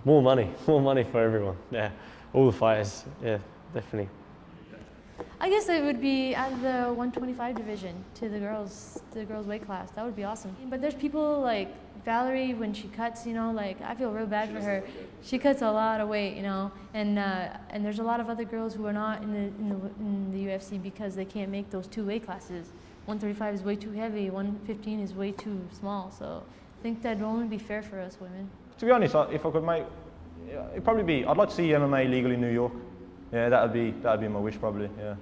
More money for everyone. Yeah, all the fighters. Yeah, definitely. I guess it would be at the 125 division to the girls weight class. That would be awesome. But there's people like Valerie when she cuts, you know, like I feel real bad for her. She cuts a lot of weight, you know, and there's a lot of other girls who are not in the UFC because they can't make those two weight classes. 135 is way too heavy. 115 is way too small. So I think that'd only be fair for us women. To be honest, if I could make, it'd probably be. I'd like to see MMA legal in New York. Yeah, that'd be my wish probably. Yeah.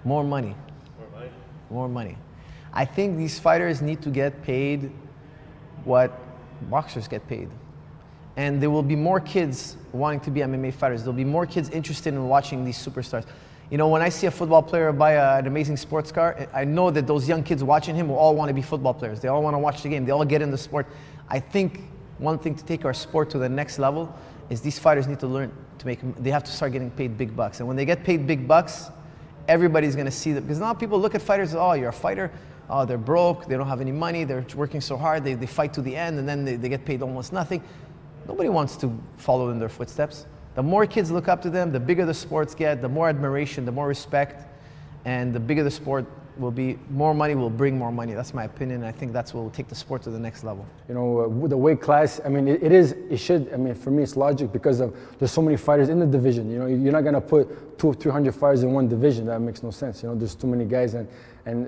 More money. More money. More money. I think these fighters need to get paid what boxers get paid. And there will be more kids wanting to be MMA fighters. There'll be more kids interested in watching these superstars. You know, when I see a football player buy an amazing sports car, I know that those young kids watching him will all want to be football players. They all want to watch the game. They all get in the sport. I think one thing to take our sport to the next level is these fighters need to learn to they have to start getting paid big bucks. And when they get paid big bucks, everybody's going to see them. Because now people look at fighters, oh, you're a fighter. Oh, they're broke. They don't have any money. They're working so hard. They fight to the end, and then they get paid almost nothing. Nobody wants to follow in their footsteps. The more kids look up to them, the bigger the sports get, the more admiration, the more respect, and the bigger the sport will be, more money will bring more money. That's my opinion. I think that's what will take the sport to the next level. You know, the weight class, I mean, it should, I mean, for me, it's logic because there's so many fighters in the division. You know, you're not going to put 200 or 300 fighters in one division. That makes no sense. You know, there's too many guys, and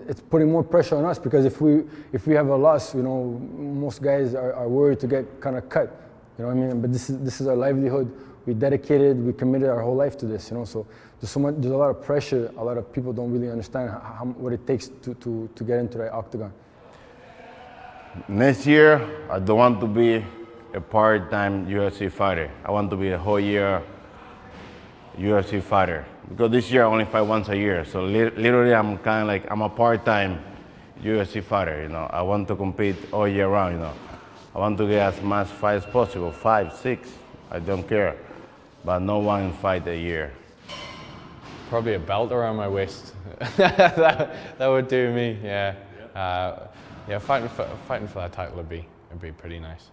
it's putting more pressure on us because if we have a loss, you know, most guys are worried to get kind of cut. You know what I mean? But this is our livelihood. We dedicated, we committed our whole life to this, you know. So there's a lot of pressure. A lot of people don't really understand what it takes to get into the octagon. Next year, I don't want to be a part-time UFC fighter. I want to be a whole year UFC fighter. Because this year I only fight once a year. So literally I'm kind of like, I'm a part-time UFC fighter, you know. I want to compete all year round, you know. I want to get as much fights as possible, 5, 6, I don't care. But no one fight a year. Probably a belt around my waist. that would do me, yeah. Yeah, fighting for that title would be pretty nice.